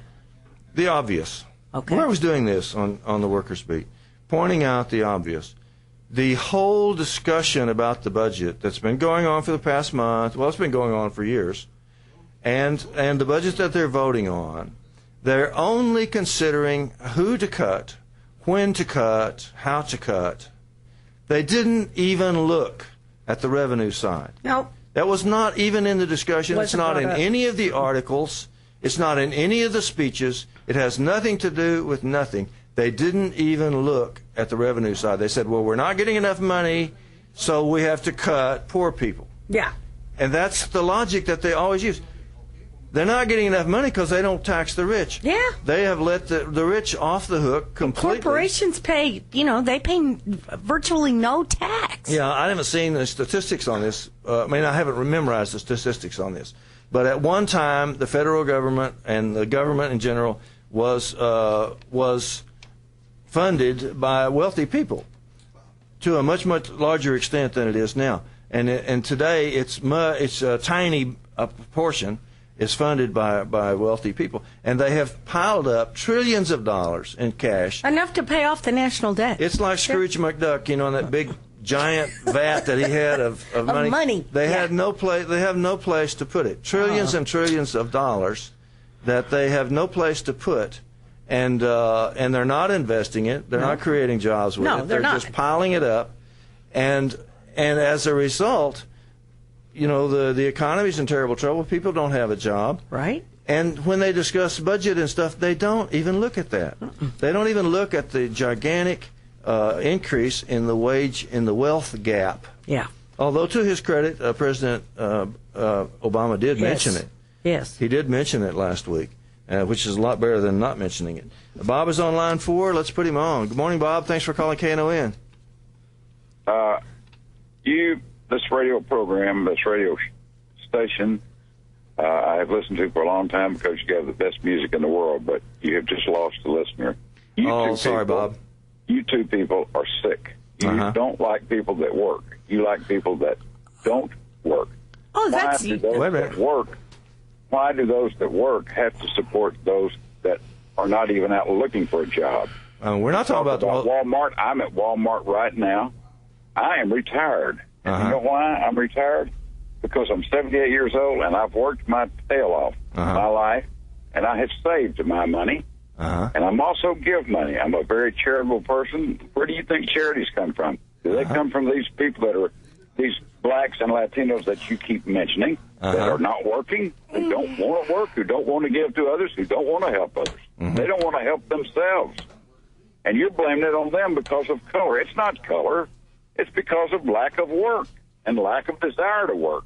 Speaker 3: the obvious.
Speaker 4: Okay.
Speaker 3: Where I was doing this on the Workers' Beat, pointing out the obvious. The whole discussion about the budget that's been going on for the past month, well, it's been going on for years, and the budget that they're voting on, they're only considering who to cut, when to cut, how to cut. They didn't even look at the revenue side.
Speaker 4: Nope.
Speaker 3: That was not even in the discussion. It's not in any of the articles. It's not in any of the speeches. It has nothing to do with nothing. They didn't even look at the revenue side. They said, well, we're not getting enough money, so we have to cut poor people.
Speaker 4: Yeah.
Speaker 3: And that's the logic that they always use. They're not getting enough money because they don't tax the rich.
Speaker 4: Yeah.
Speaker 3: They have let the rich off the hook completely.
Speaker 4: And corporations pay, they pay virtually no tax.
Speaker 3: Yeah, I haven't seen the statistics on this. I haven't memorized the statistics on this. But at one time, the federal government and the government in general was funded by wealthy people to a much, much larger extent than it is now. And today, it's a tiny proportion is funded by wealthy people. And they have piled up trillions of dollars in cash.
Speaker 4: Enough to pay off the national debt.
Speaker 3: It's like Scrooge McDuck, in that big giant vat that he had of money. They have no place to put it. Trillions and trillions of dollars that they have no place to put. And they're not investing it. They're not creating jobs with it. They're just piling it up. And as a result, the economy's in terrible trouble. People don't have a job.
Speaker 4: Right.
Speaker 3: And when they discuss budget and stuff, they don't even look at that. They don't even look at the gigantic increase in the wealth gap.
Speaker 4: Yeah.
Speaker 3: Although, to his credit, President Obama did mention it.
Speaker 4: Yes.
Speaker 3: He did mention it last week, which is a lot better than not mentioning it. Bob is on line 4. Let's put him on. Good morning, Bob. Thanks for calling KNON.
Speaker 6: This radio program, this radio station, I have listened to for a long time because you have the best music in the world, but you have just lost a listener.
Speaker 3: Sorry, Bob.
Speaker 6: You two people are sick. You don't like people that work. You like people that don't work.
Speaker 4: Oh, that's...
Speaker 3: Wait a minute.
Speaker 6: Why do those that work have to support those that are not even out looking for a job?
Speaker 3: We're not talking about
Speaker 6: Walmart. I'm at Walmart right now. I am retired. And you know why I'm retired? Because I'm 78 years old, and I've worked my tail off my life, and I have saved my money, and I'm also give money. I'm a very charitable person. Where do you think charities come from? Do they come from these people that are these blacks and Latinos that you keep mentioning that are not working, who don't want to work, who don't want to give to others, who don't want to help others? They don't want to help themselves. And you're blaming it on them because of color. It's not color. It's because of lack of work and lack of desire to work.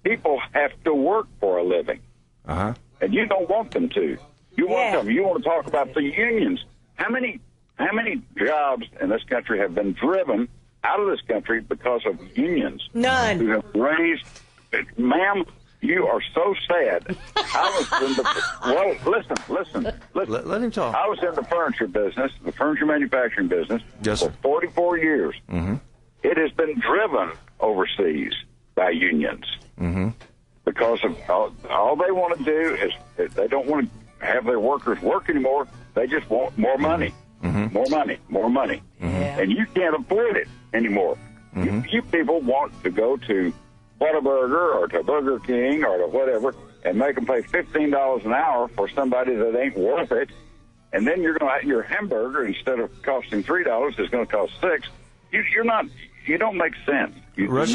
Speaker 6: People have to work for a living. And you don't want them to. You want them. You want to talk about the unions. How many How many jobs in this country have been driven out of this country because of unions?
Speaker 4: None.
Speaker 6: Who have raised, ma'am, you are so sad. I was in the, listen.
Speaker 3: Let him talk.
Speaker 6: I was in the furniture business, the furniture manufacturing business,
Speaker 3: Yes,
Speaker 6: for
Speaker 3: sir.
Speaker 6: 44 years.
Speaker 3: Mm-hmm.
Speaker 6: It has been driven overseas by unions because of all they want to do is they don't want to have their workers work anymore. They just want more money, more money. And you can't afford it anymore. You people want to go to Whataburger or to Burger King or to whatever and make them pay $15 an hour for somebody that ain't worth it. And then you're going to your hamburger, instead of costing $3, is going to cost $6. You don't make sense.
Speaker 3: Rush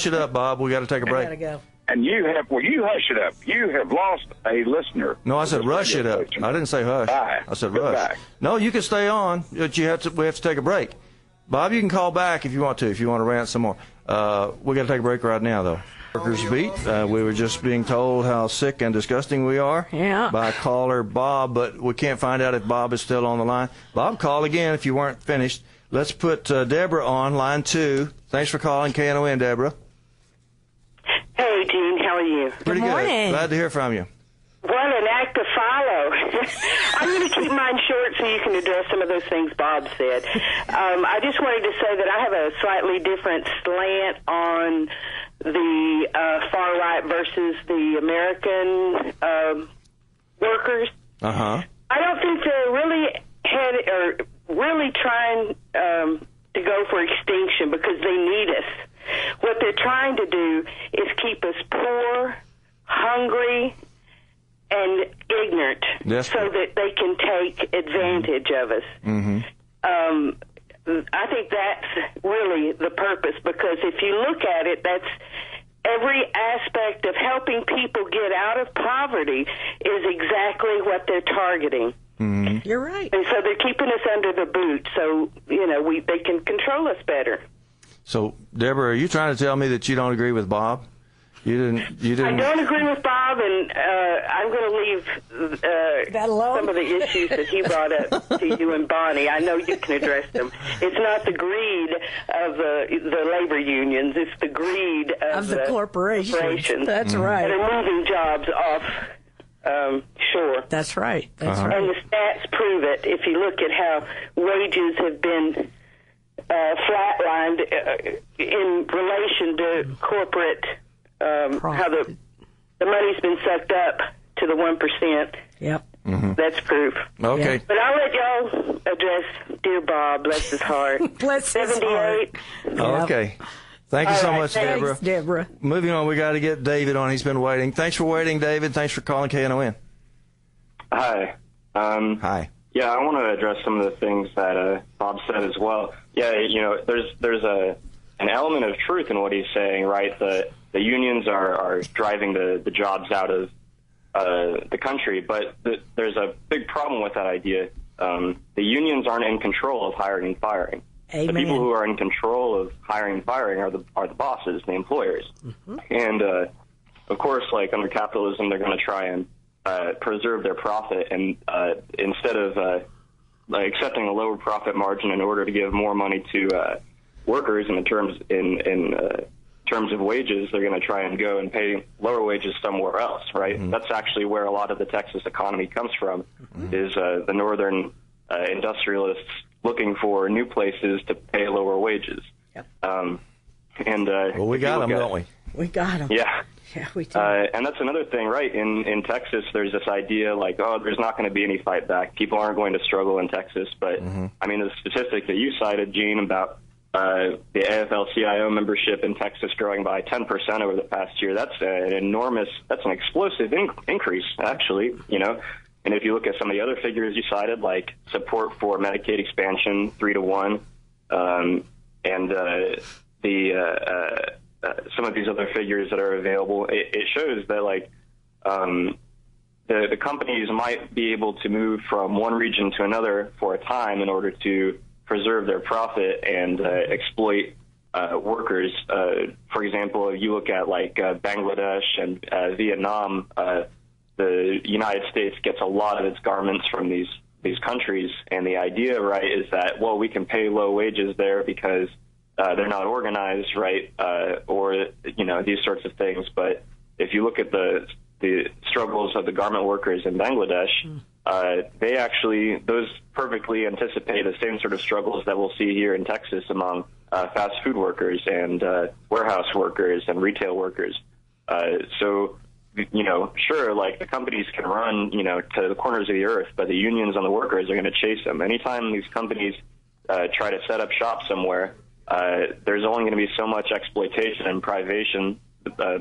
Speaker 3: it up, Bob. We got to take a break.
Speaker 4: I gotta go.
Speaker 6: And you hush it up. You have lost a listener.
Speaker 3: No, I said rush it up. I didn't say hush.
Speaker 6: Bye.
Speaker 3: I said
Speaker 6: Goodbye.
Speaker 3: rush. No, you can stay on, but we have to take a break. Bob, you can call back if you want to rant some more. We got to take a break right now, though. Workers Beat. We were just being told how sick and disgusting we are by caller Bob, but we can't find out if Bob is still on the line. Bob, call again if you weren't finished. Let's put Deborah on line 2. Thanks for calling KNON, Deborah.
Speaker 7: Hey, Gene, how are you?
Speaker 3: Pretty
Speaker 4: Good morning.
Speaker 3: Glad to hear from you.
Speaker 7: What an act to follow. I'm going to keep mine short so you can address some of those things Bob said. I just wanted to say that I have a slightly different slant on the far right versus the American workers.
Speaker 3: Uh-huh.
Speaker 7: I don't think they're really trying to go for extinction because they need us. What they're trying to do is keep us poor, hungry, and ignorant so that they can take advantage of us. I think that's really the purpose, because if you look at it, that's every aspect of helping people get out of poverty is exactly what they're targeting.
Speaker 4: You're right.
Speaker 7: And so they're keeping us under the boot so, they can control us better.
Speaker 3: So, Deborah, are you trying to tell me that you don't agree with Bob? You didn't.
Speaker 7: I don't agree with Bob, and I'm going to leave
Speaker 4: That alone?
Speaker 7: some of the issues that he brought up to you and Bonnie. I know you can address them. It's not the greed of the labor unions; it's the greed of
Speaker 4: the corporations. That's right.
Speaker 7: that are moving jobs off shore.
Speaker 4: That's right. That's right.
Speaker 7: And the stats prove it. If you look at how wages have been flatlined in relation to corporate. How the money's been sucked up to the 1%.
Speaker 4: Yep.
Speaker 7: That's proof.
Speaker 3: Okay.
Speaker 7: But I'll let y'all address dear Bob, bless his heart.
Speaker 4: Bless his
Speaker 7: 78.
Speaker 4: heart.
Speaker 3: Okay. Thank you so much,
Speaker 7: thanks,
Speaker 3: Deborah.
Speaker 4: Thanks, Deborah.
Speaker 3: Moving on, we got to get David on. He's been waiting. Thanks for waiting, David. Thanks for calling KNON.
Speaker 8: Hi.
Speaker 3: Hi.
Speaker 8: Yeah, I want to address some of the things that Bob said as well. Yeah, there's an element of truth in what he's saying, right? The unions are driving the jobs out of the country, but there's a big problem with that idea. The unions aren't in control of hiring and firing.
Speaker 4: Amen.
Speaker 8: The people who are in control of hiring and firing are the bosses, the employers. And of course, like under capitalism, they're going to try and preserve their profit, and instead of accepting a lower profit margin in order to give more money to workers in terms of wages, they're going to try and go and pay lower wages somewhere else, right? That's actually where a lot of the Texas economy comes from, is the northern industrialists looking for new places to pay lower wages.
Speaker 4: Yep.
Speaker 3: Well, we got them, don't we?
Speaker 4: We got them.
Speaker 8: Yeah.
Speaker 4: Yeah, we do.
Speaker 8: And that's another thing, right? In Texas, there's this idea like, there's not going to be any fight back. People aren't going to struggle in Texas. But, I mean, the statistic that you cited, Gene, about the AFL-CIO membership in Texas growing by 10% over the past year, that's an explosive increase, actually, And if you look at some of the other figures you cited, like support for Medicaid expansion, 3-to-1, and some of these other figures that are available, it shows that the companies might be able to move from one region to another for a time in order to preserve their profit and exploit workers. For example, if you look at Bangladesh and Vietnam, the United States gets a lot of its garments from these these countries, and the idea, right, is that, well, we can pay low wages there because they're not organized, right, or, you know, these sorts of things. But if you look at the struggles of the garment workers in Bangladesh, they actually, those perfectly anticipate the same sort of struggles that we'll see here in Texas among fast food workers and warehouse workers and retail workers. So, you know, sure, like the companies can run, you know, to the corners of the earth, but the unions and the workers are going to chase them. Anytime these companies try to set up shop somewhere, there's only going to be so much exploitation and privation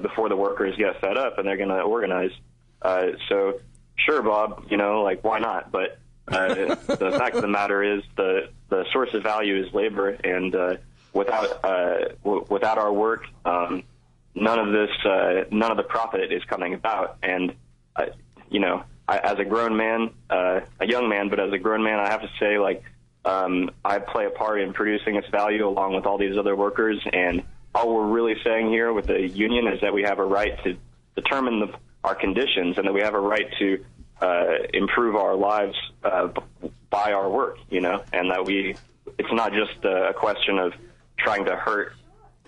Speaker 8: before the workers get fed up and they're going to organize. So, sure, Bob, you know, like, why not? But the fact of the matter is the source of value is labor, and without our work, none of the profit is coming about. And, you know, as a grown man, a young man, but as a grown man, I have to say, like, I play a part in producing its value along with all these other workers. And all we're really saying here with the union is that we have a right to determine our conditions, and that we have a right to improve our lives by our work, you know, and that it's not just a question of trying to hurt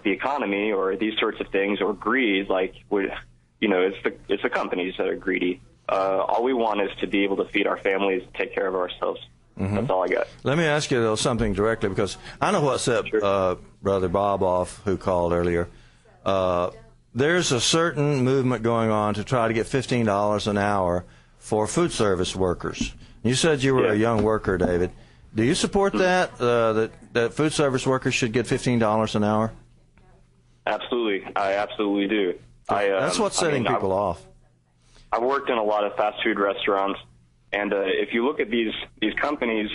Speaker 8: the economy or these sorts of things or greed. Like, you know, it's the companies that are greedy. All we want is to be able to feed our families, take care of ourselves. Mm-hmm. That's all I got.
Speaker 3: Let me ask you though something directly, because I know what set Brother Bob off, who called earlier. There's a certain movement going on to try to get $15 an hour for food service workers. You said you were a young worker, David. Do you support that, that food service workers should get $15 an hour?
Speaker 8: Absolutely. I absolutely do.
Speaker 3: That's what's setting people off.
Speaker 8: I've worked in a lot of fast food restaurants, and if you look at these companies,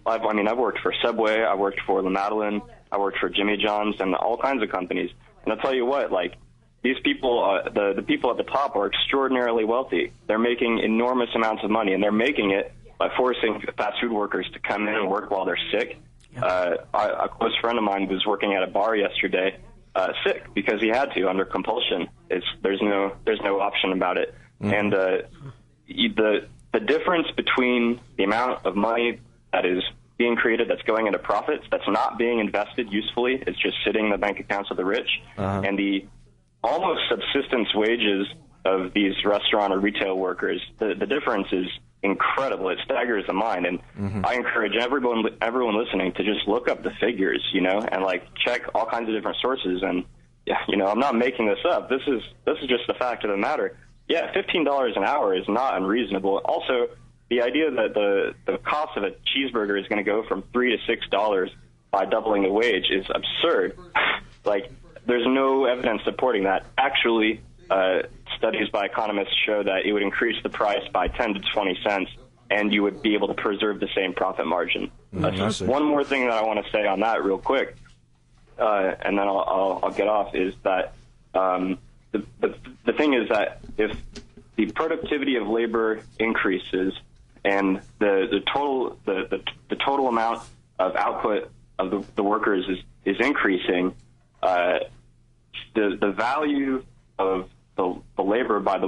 Speaker 8: I've worked for Subway, I worked for La Madeleine, I worked for Jimmy John's, and all kinds of companies. And I'll tell you what, like, these people, the people at the top are extraordinarily wealthy. They're making enormous amounts of money, and they're making it by forcing fast food workers to come in and work while they're sick. A close friend of mine was working at a bar yesterday, sick because he had to under compulsion. There's no option about it. Mm-hmm. And the difference between the amount of money that is being created that's going into profits, that's not being invested usefully, it's just sitting in the bank accounts of the rich, and the almost subsistence wages of these restaurant or retail workers, the difference is incredible. It staggers the mind. And I encourage everyone listening to just look up the figures, you know, and like check all kinds of different sources. And you know, I'm not making this up. This is just the fact of the matter. Yeah, $15 an hour is not unreasonable. Also, the idea that the cost of a cheeseburger is going to go from $3 to $6 by doubling the wage is absurd. Like, there's no evidence supporting that. Actually, studies by economists show that it would increase the price by 10 to 20 cents, and you would be able to preserve the same profit margin. One more thing that I want to say on that real quick, and then I'll get off, is that the thing is that if the productivity of labor increases and the total amount of output of the workers is increasing, the value of the labor by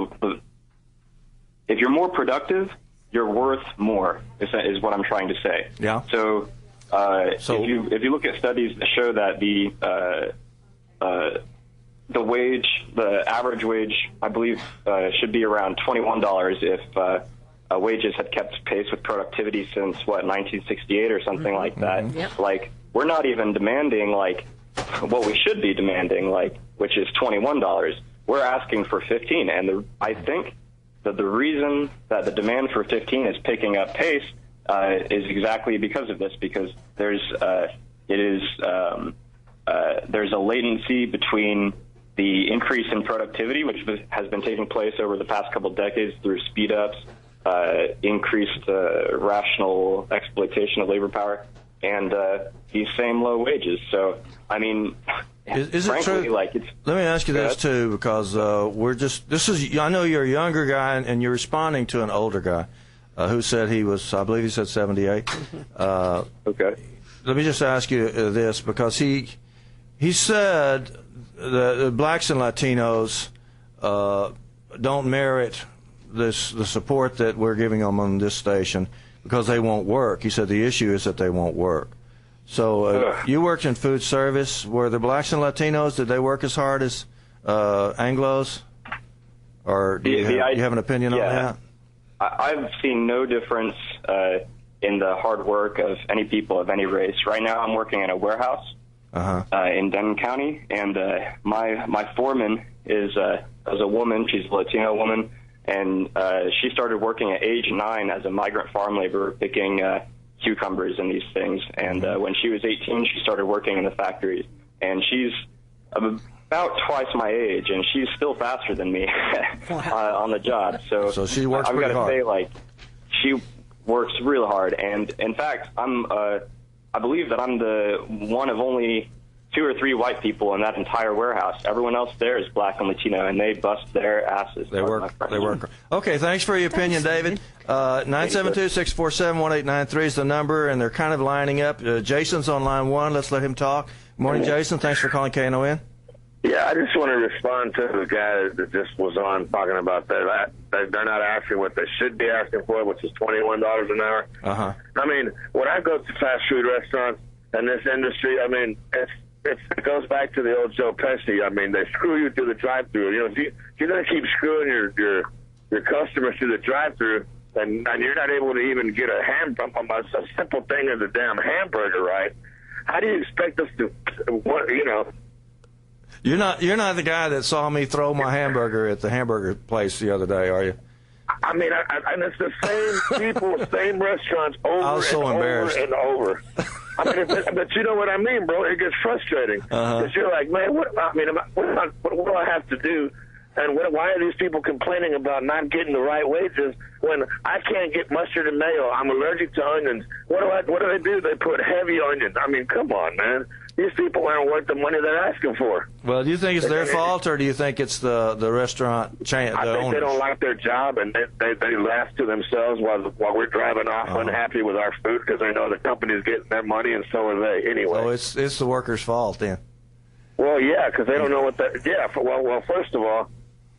Speaker 8: if you're more productive, you're worth more, is what I'm trying to say.
Speaker 3: Yeah.
Speaker 8: So if you look at studies that show that the average wage, I believe, should be around $21 if wages had kept pace with productivity since 1968 or something like that.
Speaker 4: Yep.
Speaker 8: Like, we're not even demanding like what we should be demanding, like, which is $21. We're asking for 15, and I think that the reason that the demand for 15 is picking up pace is exactly because of this, because there's a latency between the increase in productivity, which has been taking place over the past couple of decades through speed ups, increased rational exploitation of labor power, and these same low wages. So, I mean,
Speaker 3: is
Speaker 8: frankly,
Speaker 3: it true?
Speaker 8: Like, it's.
Speaker 3: Let me ask you this too, because I know you're a younger guy and you're responding to an older guy who said I believe he said 78.
Speaker 8: Okay.
Speaker 3: Let me just ask you this, because he said that blacks and Latinos don't merit the support that we're giving them on this station, because they won't work. He said the issue is that they won't work. So you worked in food service. Were the blacks and Latinos, did they work as hard as Anglos? Or do you have an opinion on that?
Speaker 8: I've seen no difference in the hard work of any people of any race. Right now I'm working in a warehouse in Denton County, and my foreman is a woman. She's a Latino woman, and she started working at age 9 as a migrant farm laborer picking cucumbers and these things. And when she was 18, she started working in the factories. And she's about twice my age, and she's still faster than me on the job. So
Speaker 3: she works
Speaker 8: I've
Speaker 3: pretty
Speaker 8: got to
Speaker 3: hard.
Speaker 8: say, like, she works real hard. And in fact, I believe that I'm the one of only 2 or 3 white people in that entire warehouse. Everyone else there is black and Latino, and they bust their asses.
Speaker 3: They work. Okay, thanks for your opinion, David. 972-647-1893 is the number, and they're kind of lining up. Jason's on line 1. Let's let him talk. Good morning, Jason. Thanks for calling KNON.
Speaker 9: Yeah, I just want to respond to the guy that just was on talking about that. They're not asking what they should be asking for, which is $21 an hour. I mean, when I go to fast food restaurants in this industry, I mean, it goes back to the old Joe Pesci. I mean, they screw you through the drive-thru. You know, if you're going to keep screwing your customers through the drive-thru, and you're not able to even get a simple thing as a damn hamburger right, how do you expect us to, you know?
Speaker 3: You're not the guy that saw me throw my hamburger at the hamburger place the other day, are you?
Speaker 9: I mean, and it's the same people, same restaurants over and over. I mean, but you know what I mean, bro? It gets frustrating because you're like, man, what do I have to do? And why are these people complaining about not getting the right wages when I can't get mustard and mayo? I'm allergic to onions. What do they do? They put heavy onions. I mean, come on, man. These people aren't worth the money they're asking for.
Speaker 3: Well, do you think it's their fault, or do you think it's the restaurant chain?
Speaker 9: I think they don't like their job, and they laugh to themselves while we're driving off unhappy with our food because they know the company's getting their money, and so are they. Anyway,
Speaker 3: so it's the workers' fault then.
Speaker 9: Well, yeah, because they don't know what that. Yeah, well, first of all,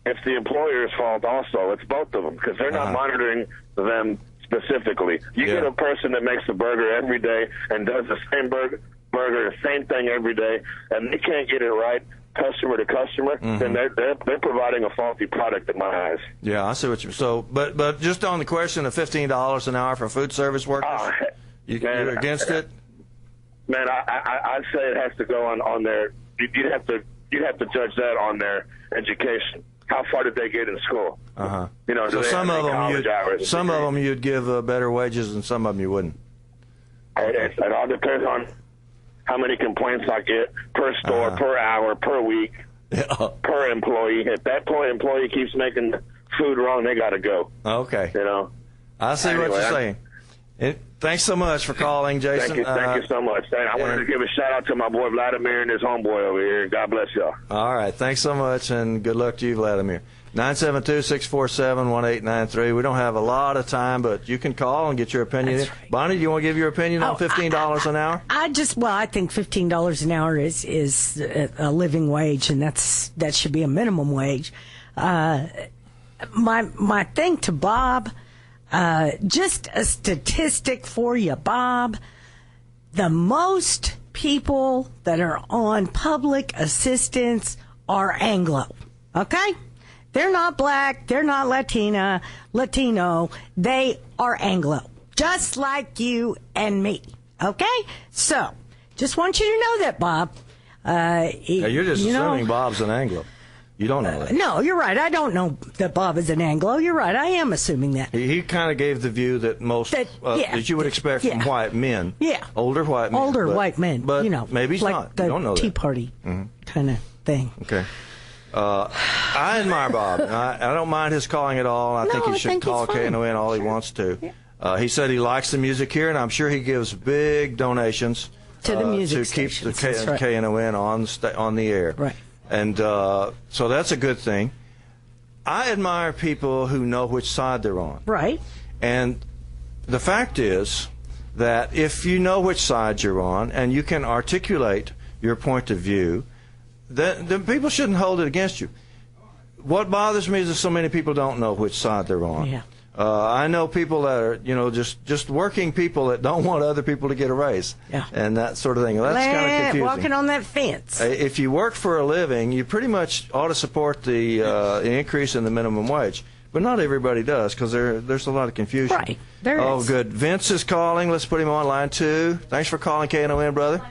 Speaker 9: it's the employer's fault also. It's both of them because they're not monitoring them specifically. You get a person that makes a burger every day and does the same burger, the same thing every day, and they can't get it right customer to customer, then they're providing a faulty product in my eyes.
Speaker 3: Yeah, I see what you're. So, but just on the question of $15 an hour for food service workers, you're against it?
Speaker 9: Man, I'd say it has to go on their. You'd have to judge that on their education. How far did they get in school? You know,
Speaker 3: so some of them you'd give better wages, and some of them you wouldn't.
Speaker 9: It all depends on how many complaints I get per store, per hour, per week, per employee. If that employee keeps making food wrong, they got to go.
Speaker 3: Okay.
Speaker 9: You know.
Speaker 3: I see what you're saying. Thanks so much for calling, Jason.
Speaker 9: Thank you so much. I wanted to give a shout-out to my boy Vladimir and his homeboy over here. God bless y'all.
Speaker 3: All right. Thanks so much, and good luck to you, Vladimir. 972-647-1893. We don't have a lot of time, but you can call and get your opinion. Right. Bonnie, do you want to give your opinion on $15 an hour?
Speaker 4: I think $15 an hour is a living wage, and that should be a minimum wage. My thing to Bob, just a statistic for you, Bob. The most people that are on public assistance are Anglo. Okay? They're not black. They're not Latino. They are Anglo. Just like you and me. Okay? So, just want you to know that, Bob.
Speaker 3: You're just assuming Bob's an Anglo. You don't know that.
Speaker 4: No, you're right. I don't know that Bob is an Anglo. You're right. I am assuming that.
Speaker 3: He kind of gave the view that that you would expect from white men.
Speaker 4: Yeah.
Speaker 3: Older white men.
Speaker 4: White men.
Speaker 3: But
Speaker 4: you know,
Speaker 3: maybe he's
Speaker 4: like
Speaker 3: not.
Speaker 4: The
Speaker 3: you don't know
Speaker 4: Tea
Speaker 3: that.
Speaker 4: Party kind of thing.
Speaker 3: Okay. I admire Bob. I don't mind his calling at all. I think he should call KNON all he wants to. Yeah. He said he likes the music here, and I'm sure he gives big donations
Speaker 4: to the music
Speaker 3: to keep the
Speaker 4: right.
Speaker 3: KNON on the air.
Speaker 4: Right.
Speaker 3: And so that's a good thing. I admire people who know which side they're on.
Speaker 4: Right.
Speaker 3: And the fact is that if you know which side you're on and you can articulate your point of view, then people shouldn't hold it against you. What bothers me is that so many people don't know which side they're on.
Speaker 4: Yeah.
Speaker 3: I know people that are, just working people that don't want other people to get a raise, and that sort of thing. Well, that's kind of confusing.
Speaker 4: Walking on that fence.
Speaker 3: If you work for a living, you pretty much ought to support the increase in the minimum wage. But not everybody does, because there's a lot of confusion.
Speaker 4: Right. There is.
Speaker 3: Oh, good. Vince is calling. Let's put him on line 2. Thanks for calling KNON, brother.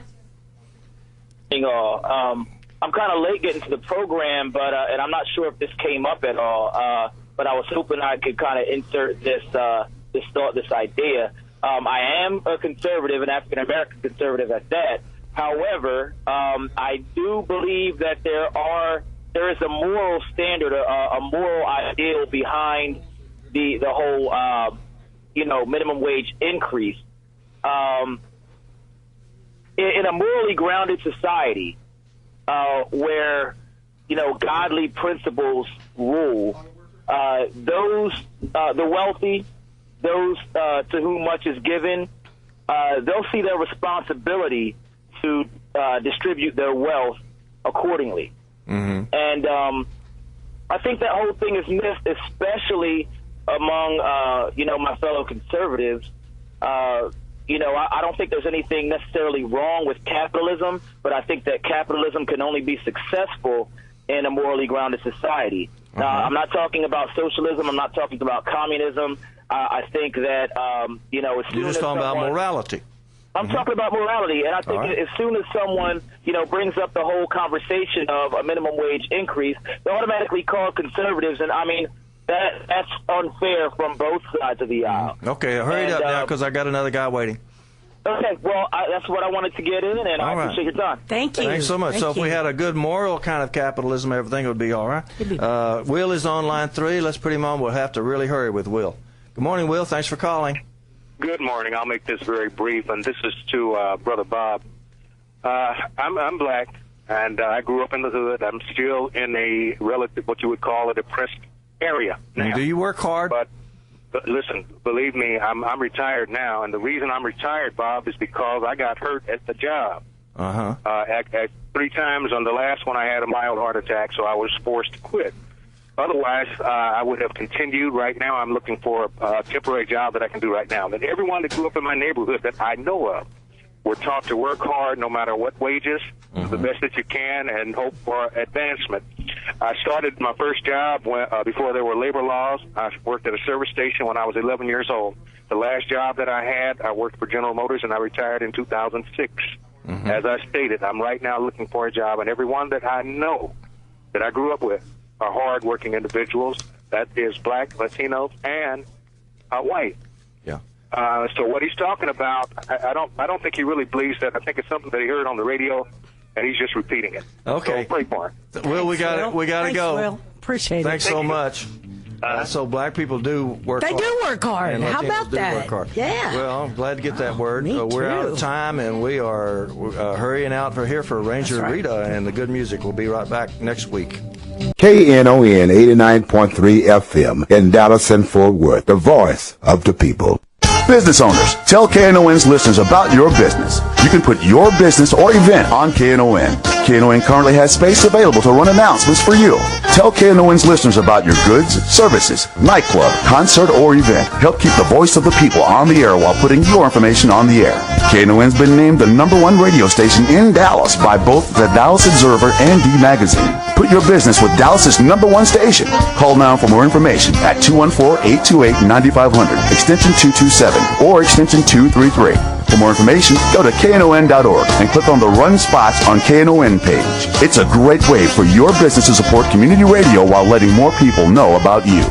Speaker 10: I'm kind of late getting to the program, but and I'm not sure if this came up at all. But I was hoping I could kind of insert this thought, this idea. I am a conservative, an African American conservative at that. However, I do believe that there is a moral standard, a moral ideal behind the whole minimum wage increase. In a morally grounded society, where godly principles rule, those the wealthy, those to whom much is given, they'll see their responsibility to distribute their wealth accordingly. Mm-hmm. And I think that whole thing is missed, especially among my fellow conservatives. I don't think there's anything necessarily wrong with capitalism, but I think that capitalism can only be successful in a morally grounded society. Now, I'm not talking about socialism. I'm not talking about communism. I think that, as soon
Speaker 3: You're just
Speaker 10: as
Speaker 3: talking about morality.
Speaker 10: I'm talking about morality, and I think as soon as someone, brings up the whole conversation of a minimum wage increase, they automatically call conservatives, and I mean, that's unfair from both sides of the aisle.
Speaker 3: Okay, hurry up now, because I got another guy waiting.
Speaker 10: Okay, well, that's what I wanted to get in, and I appreciate your time.
Speaker 4: Thank you.
Speaker 3: Thanks so much. If we had a good moral kind of capitalism, everything would be all right. Will is on line 3. Let's put him on. We'll have to really hurry with Will. Good morning, Will. Thanks for calling.
Speaker 11: Good morning. I'll make this very brief, and this is to Brother Bob. I'm black, and I grew up in the hood. I'm still in a relative, what you would call a depressed area now.
Speaker 3: Do you work hard?
Speaker 11: But listen, believe me, I'm retired now, and the reason I'm retired, Bob, is because I got hurt at the job. At 3 times. On the last one, I had a mild heart attack, so I was forced to quit. Otherwise, I would have continued. Right now, I'm looking for a temporary job that I can do right now. And everyone that grew up in my neighborhood that I know of were taught to work hard no matter what wages, the best that you can, and hope for advancement. I started my first job before there were labor laws. I worked at a service station when I was 11 years old. The last job that I had, I worked for General Motors, and I retired in 2006. As I stated, I'm right now looking for a job, and everyone that I know that I grew up with are hard-working individuals. That is black, Latinos, and white.
Speaker 3: Yeah.
Speaker 11: So what he's talking about, I don't think he really believes that. I think it's something that he heard on the radio, and he's just repeating it.
Speaker 3: Okay.
Speaker 11: So pray for him.
Speaker 3: Will, we got to go.
Speaker 4: Will. Appreciate it.
Speaker 3: Thanks so much. So black people do work hard.
Speaker 4: They do work hard.
Speaker 3: And
Speaker 4: How
Speaker 3: Latinos
Speaker 4: about
Speaker 3: do
Speaker 4: that?
Speaker 3: Work hard.
Speaker 4: Yeah.
Speaker 3: Well, I'm glad to get that word.
Speaker 4: Me
Speaker 3: We're out
Speaker 4: too.
Speaker 3: of time, and we are hurrying out for Ranger Rita and the good music. We'll be right back next week.
Speaker 1: KNON 89.3 FM in Dallas and Fort Worth, the voice of the people.
Speaker 2: Business owners, tell KNON's listeners about your business. You can put your business or event on KNON. KNON currently has space available to run announcements for you. Tell KNON's listeners about your goods, services, nightclub, concert, or event. Help keep the voice of the people on the air while putting your information on the air. KNON's been named the #1 radio station in Dallas by both the Dallas Observer and D Magazine. Put your business with Dallas's #1 station. Call now for more information at 214-828-9500, extension 227, or extension 233. For more information, go to KNON.org and click on the Run Spots on KNON page. It's a great way for your business to support community radio while letting more people know about you.